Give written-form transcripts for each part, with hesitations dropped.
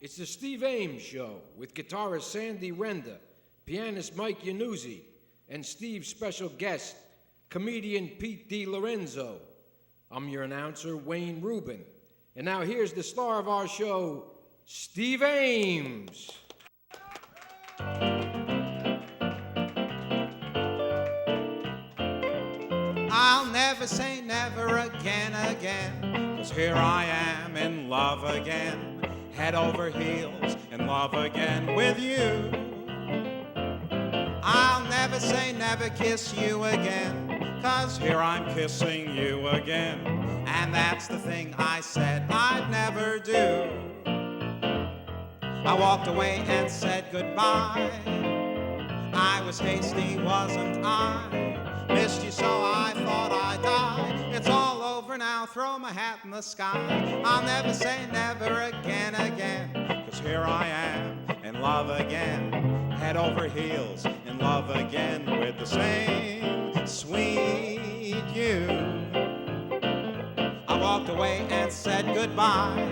It's the Steve Ames Show with guitarist Sandy Renda, pianist Mike Yanuzzi, and Steve's special guest, comedian Pete De Lorenzo. I'm your announcer, Wayne Rubin. And now here's the star of our show, Steve Ames. I'll never say never again, 'cause here I am in love again, head over heels in love again with you. I'll never say never kiss you again, 'cause here I'm kissing you again, and that's the thing I said I'd never do. I walked away and said goodbye. I was hasty, wasn't I? Missed you so I thought I'd die. It's all over now, throw my hat in the sky. I'll never say never again, 'cause here I am in love again, head over heels in love again with the same sweet you. I walked away and said goodbye.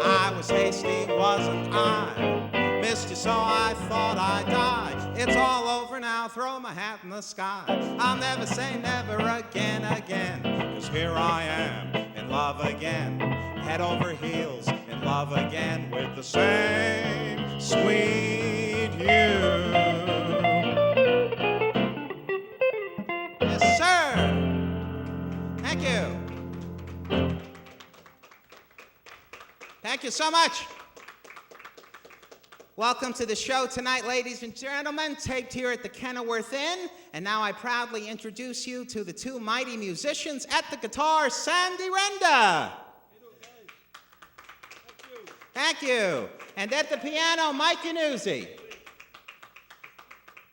I was hasty, wasn't I? Missed you so I thought I'd die. It's all over now, throw my hat in the sky. I'll never say never again, 'cause here I am in love again, head over heels in love again with the same sweet you. Yes, sir. Thank you. Thank you so much. Welcome to the show tonight, ladies and gentlemen, taped here at the Kenilworth Inn. And now I proudly introduce you to the two mighty musicians at the guitar, Sandy Renda. Thank you. And at the piano, Mike Yanuzzi.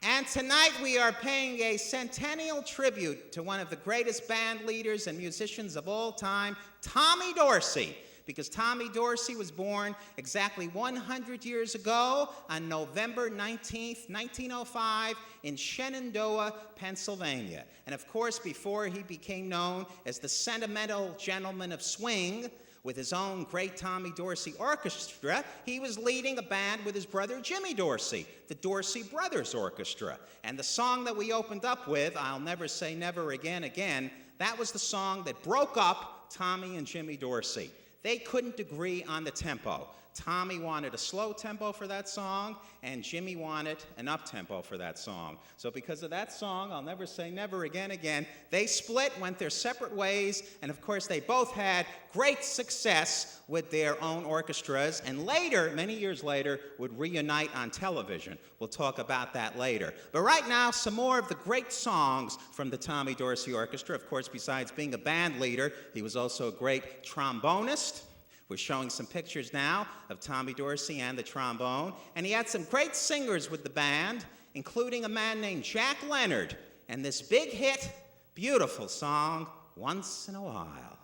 And tonight we are paying a centennial tribute to one of the greatest band leaders and musicians of all time, Tommy Dorsey. Because Tommy Dorsey was born exactly 100 years ago on November 19th, 1905 in Shenandoah, Pennsylvania. And of course, before he became known as the Sentimental Gentleman of Swing, with his own great Tommy Dorsey Orchestra, he was leading a band with his brother Jimmy Dorsey, the Dorsey Brothers Orchestra. And the song that we opened up with, I'll Never Say Never Again, that was the song that broke up Tommy and Jimmy Dorsey. They couldn't agree on the tempo. Tommy wanted a slow tempo for that song, and Jimmy wanted an up-tempo for that song. So because of that song, I'll Never Say Never Again, they split, went their separate ways, and of course they both had great success with their own orchestras, and later, many years later, would reunite on television. We'll talk about that later. But right now, some more of the great songs from the Tommy Dorsey Orchestra. Of course, besides being a band leader, he was also a great trombonist. We're showing some pictures now of Tommy Dorsey and the trombone. And he had some great singers with the band, including a man named Jack Leonard, and this big hit, beautiful song, Once in a While.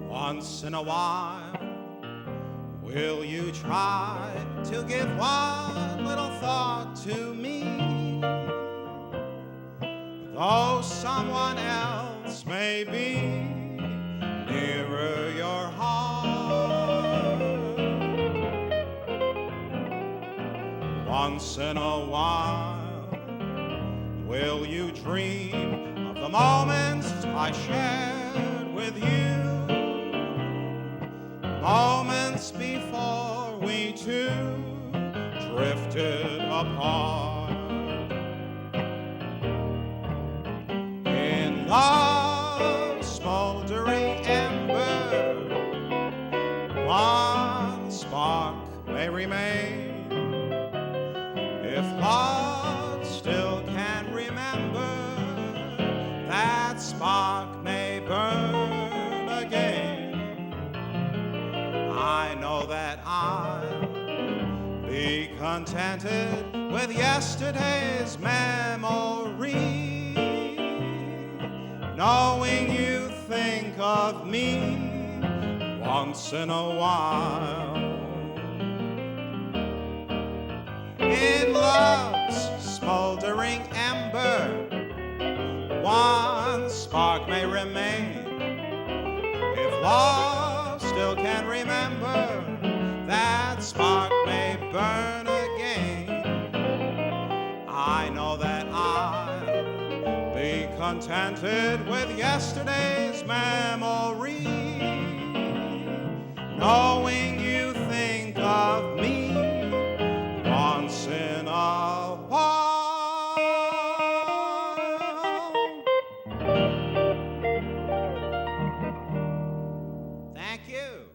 Once in a while, will you try to give one little thought to me? Though someone else may be nearer your heart, once in a while, will you dream of the moments I shared with you? Moments before we two drifted apart. In love's smoldering ember, one spark may remain. If love still can remember, that spark may burn again. I know that I'll be contented with yesterday's memory, knowing you think of me once in a while. in love's smoldering ember, one spark may remain. If love still can remember, that spark may burn again. I know that I'll be contented with yesterday's memory, knowing you think of me once in a while. Thank you.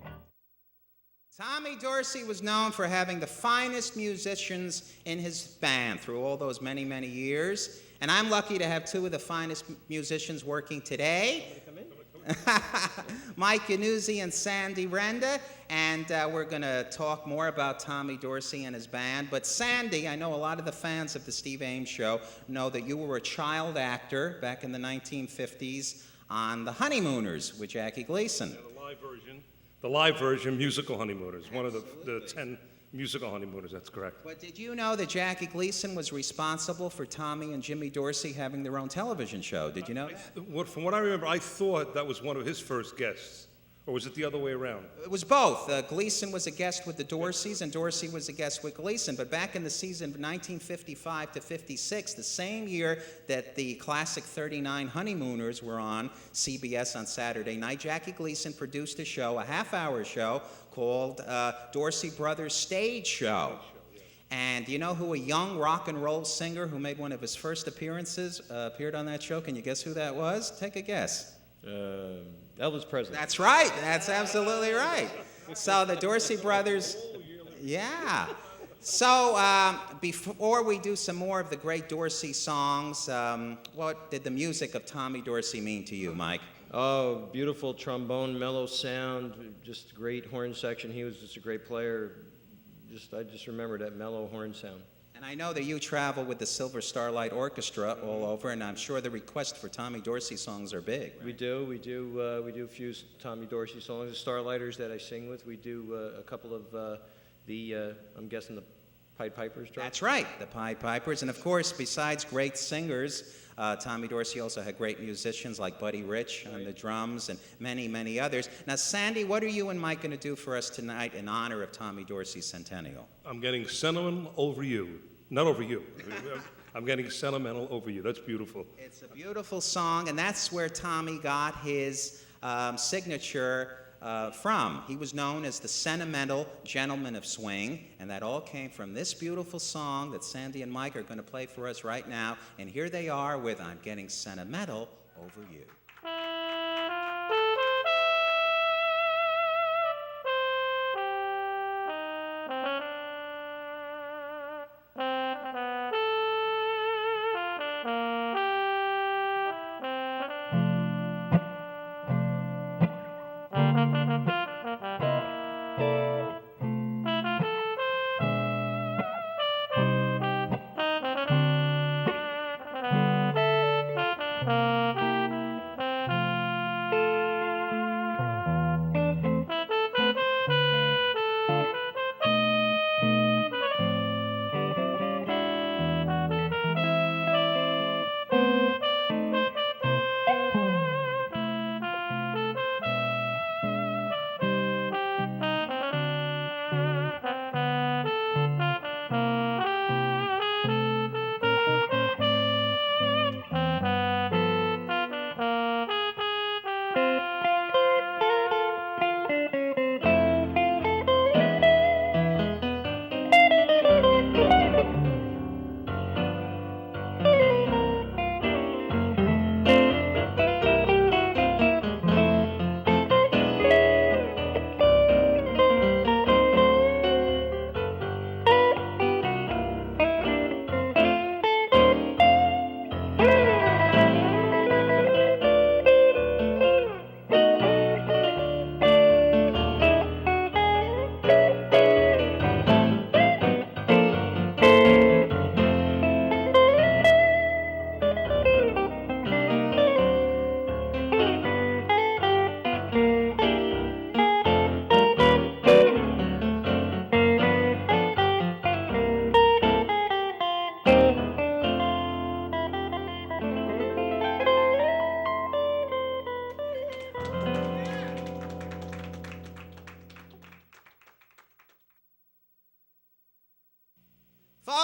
Tommy Dorsey was known for having the finest musicians in his band through all those many, many years. And I'm lucky to have two of the finest musicians working today. Mike Yanuzzi and Sandy Renda, and we're going to talk more about Tommy Dorsey and his band. But Sandy, I know a lot of the fans of the Steve Ames Show know that you were a child actor back in the 1950s on The Honeymooners with Jackie Gleason. Yeah, the live version, musical Honeymooners, one of the 10 musical Honeymooners, that's correct. But did you know that Jackie Gleason was responsible for Tommy and Jimmy Dorsey having their own television show? Did you know that? From what I remember, I thought that was one of his first guests. Or was it the other way around? It was both. Gleason was a guest with the Dorseys, and Dorsey was a guest with Gleason. But back in the season of 1955 to 56, the same year that the classic 39 Honeymooners were on CBS on Saturday night, Jackie Gleason produced a show, a half-hour show, called Dorsey Brothers Stage Show. And do you know who a young rock and roll singer who made one of his first appearances appeared on that show? Can you guess who that was? Take a guess. Elvis Presley. That's right. That's absolutely right. So the Dorsey brothers, yeah. So before we do some more of the great Dorsey songs, what did the music of Tommy Dorsey mean to you, Mike? Oh, beautiful trombone, mellow sound, just great horn section. He was just a great player. I just remember that mellow horn sound. And I know that you travel with the Silver Starlight Orchestra all over, and I'm sure the requests for Tommy Dorsey songs are big. Right? We do a few Tommy Dorsey songs. The Starlighters that I sing with, we do a couple of I'm guessing the Pied Pipers. That's right, the Pied Pipers. And of course, besides great singers, Tommy Dorsey also had great musicians like Buddy Rich on the drums and many, many others. Now, Sandy, what are you and Mike going to do for us tonight in honor of Tommy Dorsey's centennial? I'm getting sentimental over you. Not over you. I'm getting sentimental over you. That's beautiful. It's a beautiful song, and that's where Tommy got his signature from. He was known as the sentimental gentleman of swing, and that all came from this beautiful song that Sandy and Mike are going to play for us right now. And here they are with I'm Getting Sentimental Over You.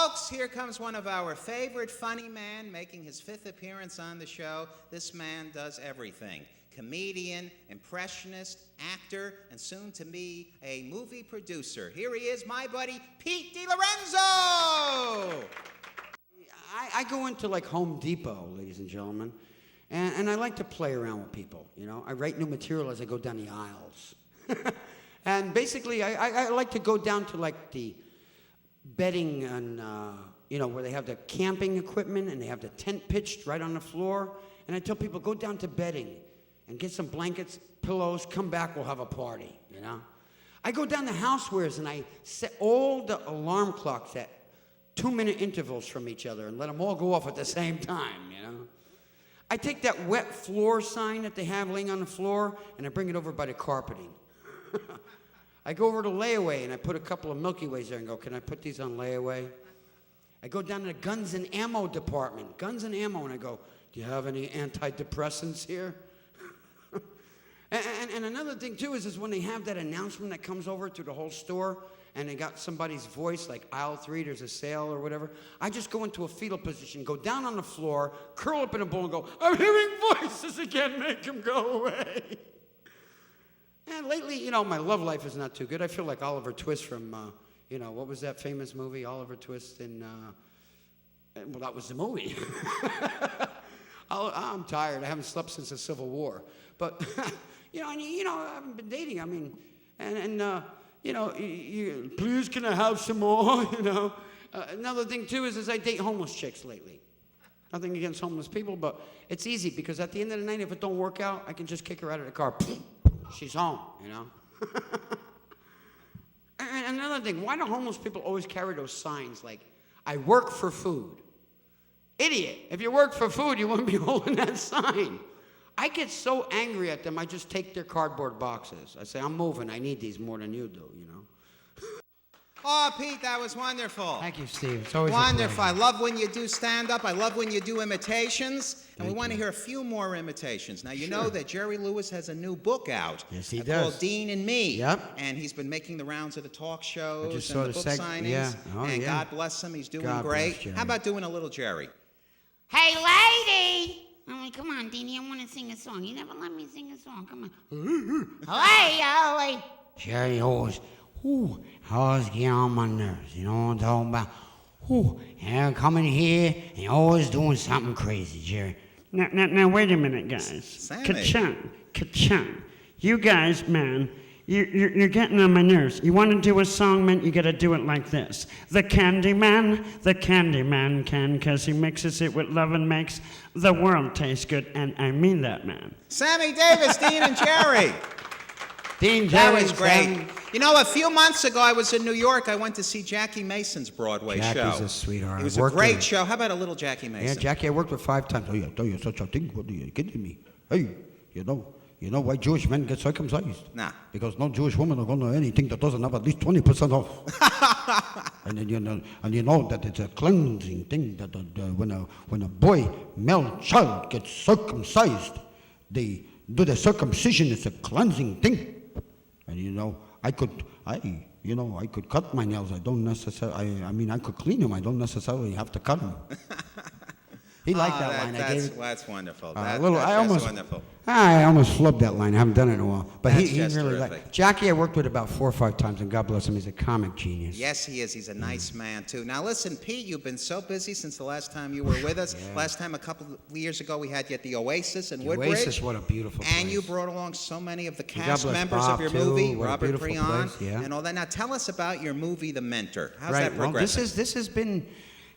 Folks, here comes one of our favorite funny men making his 5th appearance on the show. This man does everything. Comedian, impressionist, actor, and soon to be a movie producer. Here he is, my buddy, Pete De Lorenzo! I go into like Home Depot, ladies and gentlemen, and I like to play around with people, you know. I write new material as I go down the aisles. And basically, I like to go down to like the bedding and, you know, where they have the camping equipment and they have the tent pitched right on the floor. And I tell people, go down to bedding and get some blankets, pillows, come back, we'll have a party, you know. I go down to housewares and I set all the alarm clocks at 2-minute intervals from each other and let them all go off at the same time, you know. I take that wet floor sign that they have laying on the floor and I bring it over by the carpeting. I go over to layaway and I put a couple of Milky Ways there and go, can I put these on layaway? I go down to the guns and ammo department, guns and ammo, and I go, do you have any antidepressants here? And another thing, too, is when they have that announcement that comes over to the whole store and they got somebody's voice, like aisle 3, there's a sale or whatever, I just go into a fetal position, go down on the floor, curl up in a ball and go, I'm hearing voices again, make them go away. And lately, you know, my love life is not too good. I feel like Oliver Twist from, you know, what was that famous movie, Oliver Twist in, well, that was the movie. I'm tired. I haven't slept since the Civil War. But, you know, I haven't been dating. I mean, you know, please can I have some more, you know. Another thing, too, is I date homeless chicks lately. Nothing against homeless people, but it's easy because at the end of the night, if it don't work out, I can just kick her out of the car. She's home, you know. And another thing, why do homeless people always carry those signs like, I work for food? Idiot. If you work for food, you wouldn't be holding that sign. I get so angry at them, I just take their cardboard boxes. I say, I'm moving. I need these more than you do, you know. Oh, Pete, that was wonderful. Thank you, Steve. It's always Wonderful. I a pleasure. love when you do stand-up. I love when you do imitations. And we Thank want to you. hear a few more imitations. Now, you know that Jerry Lewis has a new book out. Yes, he Called does. Dean and Me. Yep. And he's been making the rounds of the talk shows just and saw the the book signings. yeah. Oh, and yeah. God bless him. He's doing God great. bless Jerry. How about doing a little Jerry? Hey, lady! I'm like, come on, Deanie, I want to sing a song. You never let me sing a song. Come on. Hey, Ollie! Jerry always getting on my nerves. You know what I'm talking about? And coming here and always doing something crazy, Jerry. Now, wait a minute, guys. Sammy. Ka-chung. You guys, man, you're getting on my nerves. You want to do a song, man, you got to do it like this. The Candyman can, 'cause he mixes it with love and makes the world taste good. And I mean that, man. Sammy Davis, Dean and Jerry. Dean, That Jerry, was great. Sammy. You know, a few months ago, I was in New York. I went to see Jackie Mason's Broadway show. Jackie's a sweetheart. It was I a worked great with- show. How about a little Jackie Mason? Yeah, Jackie, I worked with 5 times. Oh, yeah, I tell you such a thing. What are you kidding me? Hey, you know why Jewish men get circumcised? Nah. Because no Jewish woman are going to anything that doesn't have at least 20% off. And then you know that it's a cleansing thing that when a boy, male child gets circumcised, they do the circumcision. It's a cleansing thing. And you know, I could cut my nails. I don't necessarily. I mean, I could clean them. I don't necessarily have to cut them. He liked that line. That's wonderful. I That's wonderful. almost flubbed that line. I haven't done it in a while. But That's he just really terrific. liked Jackie. I worked with about 4 or 5 times, and God bless him. He's a comic genius. Yes, he is. He's a nice man, too. Now, listen, Pete, you've been so busy since the last time you were with us. Yeah. Last time, a couple of years ago, we had you at the Oasis in The Woodbridge. Oasis, what a beautiful place. And you brought along so many of the God cast bless members Bob, of your too. movie, What a Robert beautiful Creon, place, yeah. and all that. Now, tell us about your movie, The Mentor. How's Right. that Well, progressing? this has been,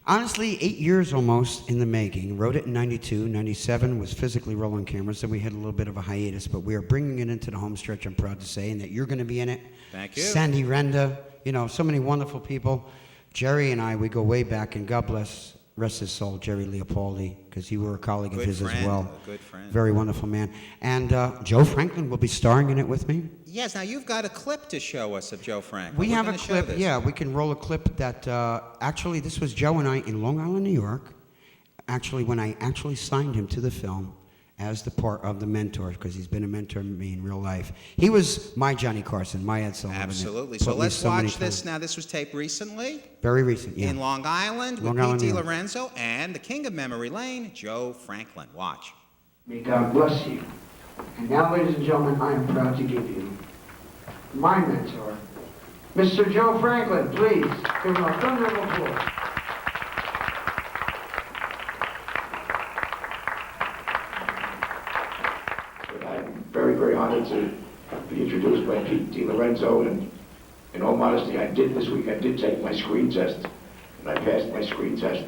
honestly, 8 years almost in the making. Wrote it in 92. 97 was physically rolling cameras, so we had a little bit of a hiatus, but we are bringing it into the home stretch, I'm proud to say, and that you're going to be in it. Thank you. Sandy Renda, you know, so many wonderful people. Jerry and I, we go way back, and God bless, rest his soul, Jerry Leopoldi, because you were a colleague of Good his friend, as well. a good friend. Very wonderful man. And Joe Franklin will be starring in it with me. Yes, now you've got a clip to show us of Joe Frank. We We're have a gonna show clip, this. yeah, we can roll a clip that, actually, this was Joe and I in Long Island, New York, actually, when I actually signed him to the film, as the part of the mentor, because he's been a mentor to me in real life. He was my Johnny Carson, my Ed Sullivan. Absolutely. Put So me let's many watch this times. now. This was taped recently Very recent, yeah. in Long Island Long with Island, Pete New De York. Lorenzo and the king of memory lane, Joe Franklin. Watch. May God bless you. And now, ladies and gentlemen, I am proud to give you my mentor, Mr. Joe Franklin. Please give him a thunder of applause. I'm very, very honored to be introduced by Pete De Lorenzo, and in all modesty, this week I did take my screen test, and I passed my screen test.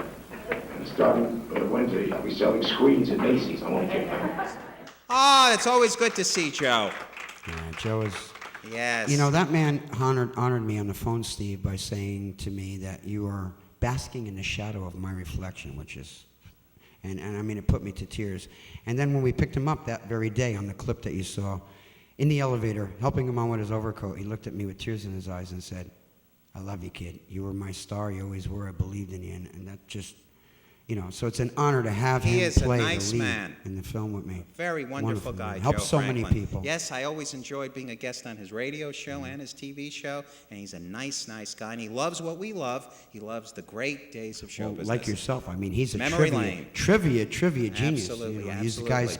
And starting Wednesday, I'll be selling screens at Macy's. I won't kidding. Oh, it's always good to see Joe. Yeah, Joe is... Yes. You know, that man honored me on the phone, Steve, by saying to me that you are basking in the shadow of my reflection, which is... And I mean, it put me to tears. And then when we picked him up that very day on the clip that you saw, in the elevator, helping him on with his overcoat, he looked at me with tears in his eyes and said, "I love you, kid. You were my star. You always were. I believed in you." And that just, you know, so it's an honor to have He him is a play nice the lead man. in the film with me. Very wonderful guy, man. Helps Joe so Franklin. many people. Yes, I always enjoyed being a guest on his radio show and his TV show, and he's a nice, nice guy, and he loves what we love. He loves the great days of show Well, business. like yourself, I mean, he's a Memory trivia lane. genius. Absolutely, You absolutely. guys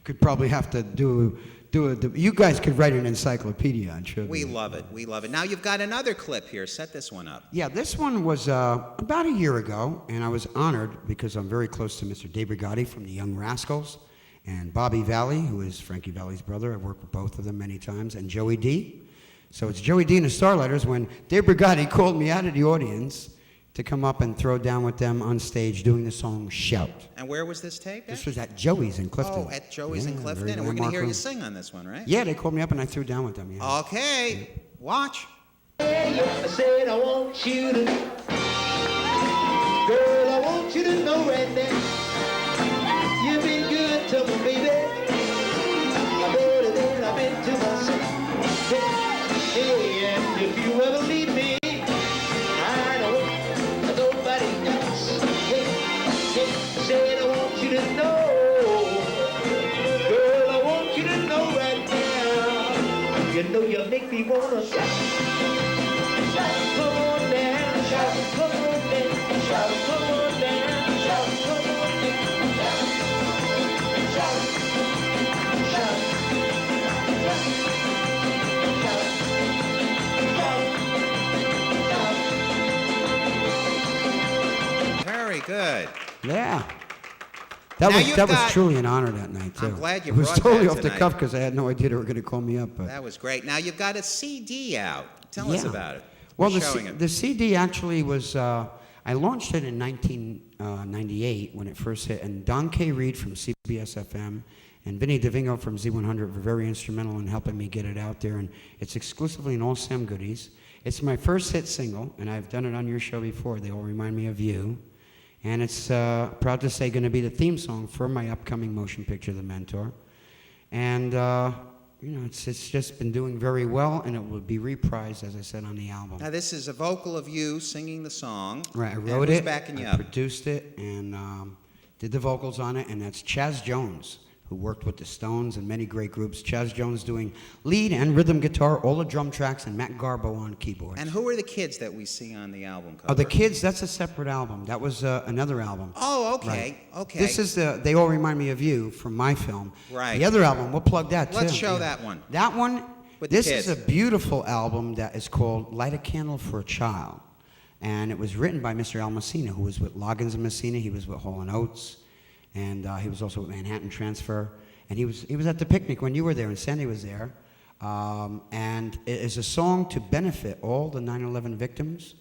could probably have to do you guys could write an encyclopedia on trivia. We love it. We love it. Now you've got another clip here. Set this one up. Yeah, this one was about a year ago, and I was honored because I'm very close to Mr. Dave Brigatti from the Young Rascals, and Bobby Valley, who is Frankie Valli's brother. I've worked with both of them many times, and Joey D. So it's Joey D and the Starlighters when Dave Brigatti called me out of the audience to come up and throw down with them on stage doing the song Shout. And where was this tape? This was at Joey's in Clifton. Oh, at Joey's in Yeah, Clifton. very And we're going to landmark hear you room. sing on this one, right? Yeah, they called me up and I threw down with them. Yeah. Okay. Watch. I said I want you to, girl, I want you to know right now, you've been good to me, baby. I'm better than I've been to myself. Hey, and if you ever leave me, I don't want nobody else. Hey, hey, I said I want you to know, girl, I want you to know right now, you know you make me wanna shout. Come on down, shout, come on down, shout, come on down, shout, come on down, shout, shout, shout, Very good. Yeah. Now That you've was got- truly an honor that night, too. I'm glad you It was brought totally that off the tonight. cuff because I had no idea they were going to call me up. But That was great. Now you've got a CD out. Tell us Yeah. about it. Well, We're the, showing it. the CD actually was, I launched it in 1998 when it first hit, and Don K. Reed from CBS FM and Vinny DeVingo from Z100 were very instrumental in helping me get it out there, and it's exclusively in all Sam goodies. It's my first hit single, and I've done it on your show before. They all remind me of you. And it's, proud to say, going to be the theme song for my upcoming motion picture, The Mentor. And, you know, it's just been doing very well, and it will be reprised, as I said, on the album. Now this is a vocal of you singing the song. Right, I And wrote who's it, backing you I up? produced it, and did the vocals on it, and that's Chaz Jones, who worked with the Stones and many great groups. Chaz Jones doing lead and rhythm guitar, all the drum tracks, and Matt Garbo on keyboards. And who are the kids that we see on the album cover? Oh, the Kids, that's a separate album. That was another album. Oh, okay, Right. okay. This is They All Remind Me of You from my film. Right. The other album, we'll plug that too. Let's show yeah. that one. That one, With the this kids. is a beautiful album that is called Light a Candle for a Child. And it was written by Mr. Al Messina, who was with Loggins and Messina. He was with Hall & Oates. And he was also with Manhattan Transfer. And he was at the picnic when you were there and Sandy was there. And it is a song to benefit all the 9/11 victims,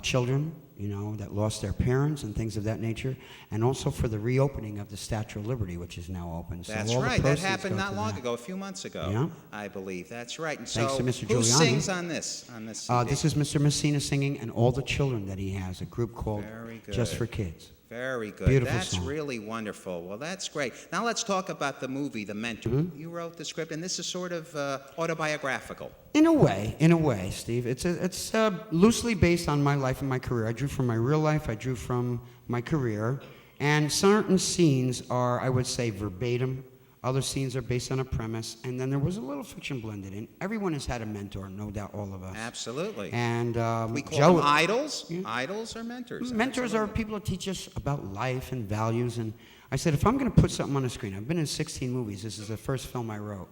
children, you know, that lost their parents and things of that nature, and also for the reopening of the Statue of Liberty, which is now open. So That's all the right. That proceeds happened go not to long that. ago, a few months ago. Yeah. I believe. That's right. And Thanks so to Mr. who Giuliani. sings on this? CD? This is Mr. Messina singing, and all the children that he has, a group called Very Just good. for Kids. Very good. Beautiful That's song. really wonderful. Well, that's great. Now let's talk about the movie, The Mentor. Mm-hmm. You wrote the script, and this is sort of autobiographical. In a way, Steve. It's loosely based on my life and my career. I drew from my real life. I drew from my career, And certain scenes are, I would say, verbatim. Other scenes are based on a premise, and then there was a little fiction blended in. Everyone has had a mentor, no doubt, all of us. Absolutely. And We call Joe, them idols. Yeah. Idols are mentors. mentors are people that teach us about life and values. And I said, if I'm going to put something on the screen, I've been in 16 movies. This is the first film I wrote.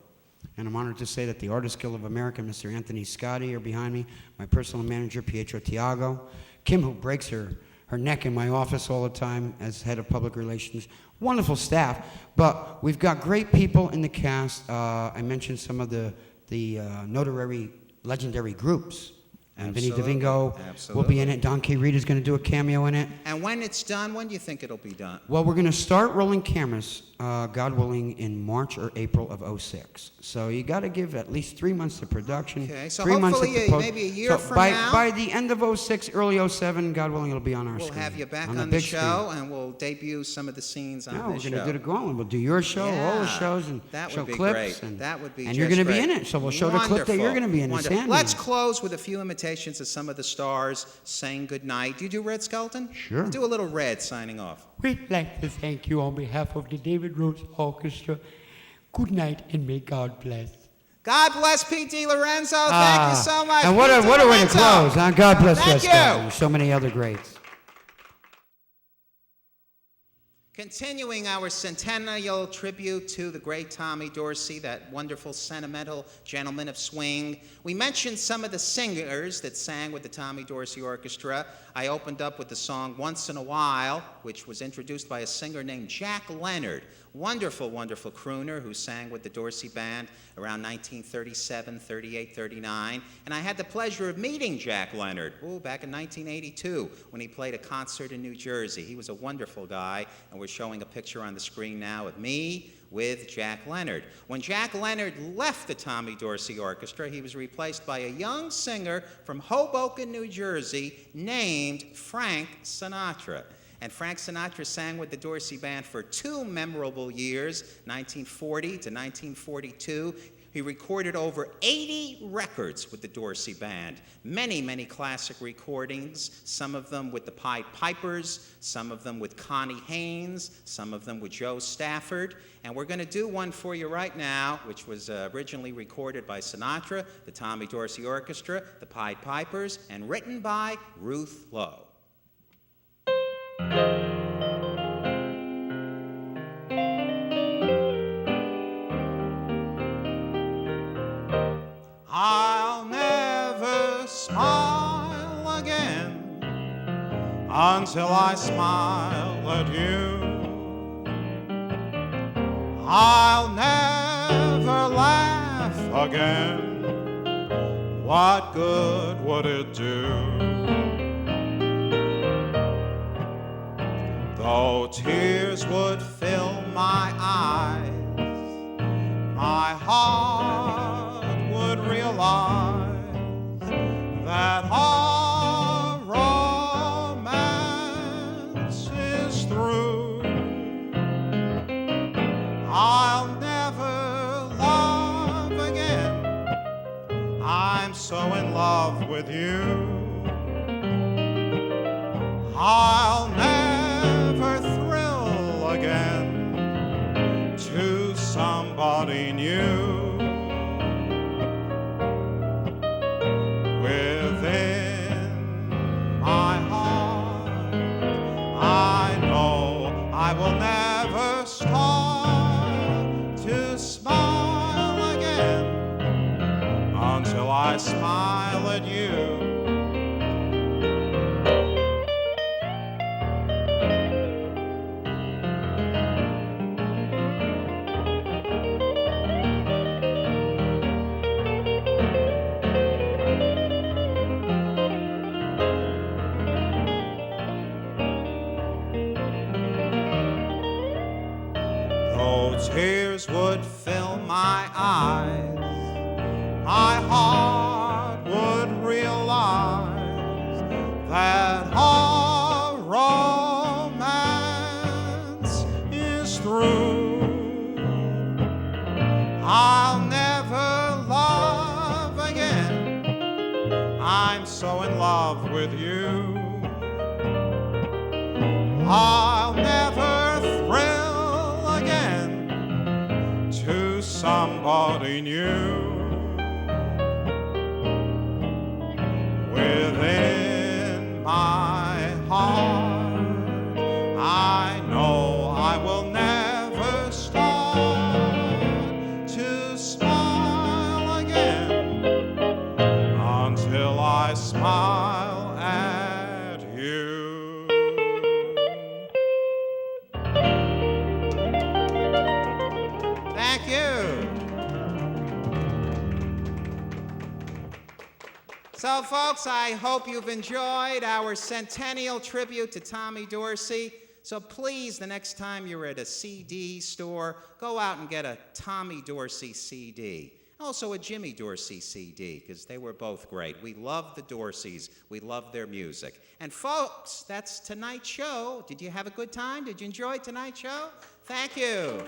And I'm honored to say that the Artists Guild of America, Mr. Anthony Scotti, are behind me, my personal manager, Pietro Tiago, Kim, who breaks her neck in my office all the time as head of public relations. Wonderful staff, but we've got great people in the cast. I mentioned some of the notoriety, legendary groups. And Vinny Absolutely. DeVingo will be in it. Don K. Reed is going to do a cameo in it. And when it's done, when do you think it'll be done? Well, we're going to start rolling cameras, God willing, in March or April of '06. So you got to give at least 3 months to production. Okay, so 3 months hopefully at the post. maybe a year So from by, now- by the end of '06, early '07, God willing, it'll be on our We'll screen. have you back on on the big show, screen. and we'll debut some of the scenes on No, this we're show. going to do the going. We'll do your show, all the Yeah, shows, and that show would be clips. great. And, That would be and you're just going to be great. in it, so we'll show the clip that you're going to be in. And Wonderful. Sandy. Let's close with a few imitations of some of the stars saying goodnight. Do you do Red Skelton? Sure. Do a little Red signing off. We'd like to thank you on behalf of the David Rhodes Orchestra. Good night and may God bless. God bless Pete De Lorenzo. Thank you so much. And what a Pete way to DiLorenzo. close, huh? God bless Thank you. you. And so many other greats. Continuing our centennial tribute to the great Tommy Dorsey, that wonderful sentimental gentleman of swing, we mentioned some of the singers that sang with the Tommy Dorsey Orchestra. I opened up with the song Once in a While, which was introduced by a singer named Jack Leonard. Wonderful, wonderful crooner who sang with the Dorsey Band around 1937, 38, 39. And I had the pleasure of meeting Jack Leonard back in 1982 when he played a concert in New Jersey. He was a wonderful guy, and we're showing a picture on the screen now of me with Jack Leonard. When Jack Leonard left the Tommy Dorsey Orchestra, he was replaced by a young singer from Hoboken, New Jersey, named Frank Sinatra. And Frank Sinatra sang with the Dorsey Band for 2 memorable years, 1940 to 1942. He recorded over 80 records with the Dorsey Band. Many, many classic recordings, some of them with the Pied Pipers, some of them with Connie Haynes, some of them with Joe Stafford. And we're going to do one for you right now, which was originally recorded by Sinatra, the Tommy Dorsey Orchestra, the Pied Pipers, and written by Ruth Lowe. I'll never smile again until I smile at you. I'll never laugh again. What good would it do? Though tears would fill my eyes, my heart would realize that our romance is through. I'll never love again. I'm so in love with you. I'll never thrill again to somebody new. Within my heart, I know I will never start to smile again until I smile at you. Though tears would fill my eyes, my heart would realize that our romance is through. I'll never love again. I'm so in love with you. I'll never join you within my heart. I know I will never start to smile again until I smile at you. Thank you. So, folks, I hope you've enjoyed our centennial tribute to Tommy Dorsey. So please, the next time you're at a CD store, go out and get a Tommy Dorsey CD. Also a Jimmy Dorsey CD, because they were both great. We love the Dorseys. We love their music. And folks, that's tonight's show. Did you have a good time? Did you enjoy tonight's show? Thank you.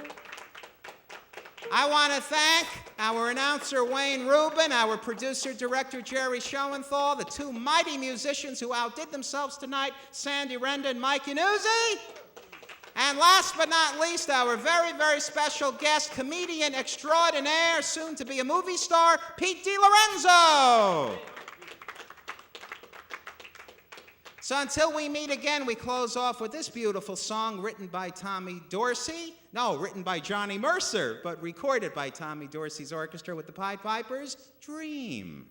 I want to thank our announcer, Wayne Rubin, our producer-director, Jerry Schoenthal, the two mighty musicians who outdid themselves tonight, Sandy Renda and Mike Yanuzzi. And last but not least, our very, very special guest, comedian extraordinaire, soon to be a movie star, Pete De Lorenzo. So until we meet again, we close off with this beautiful song written by Tommy Dorsey. No, written by Johnny Mercer, but recorded by Tommy Dorsey's orchestra with the Pied Pipers, Dream.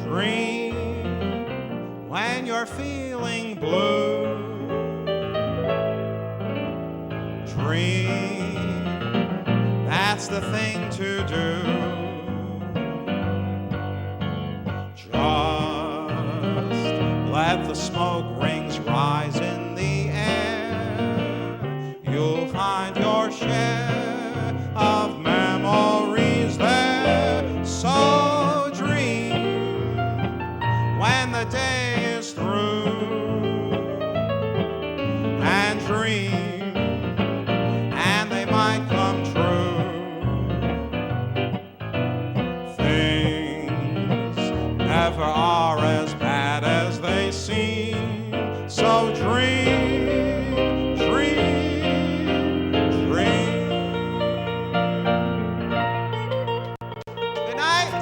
Dream when you're feeling blue. Dream, that's the thing to do. Just let the smoke rings rise in the air. You'll find your share of memories there. So dream when the day is through, and dream might come true. Things never are as bad as they seem. So dream, dream, dream. Good night.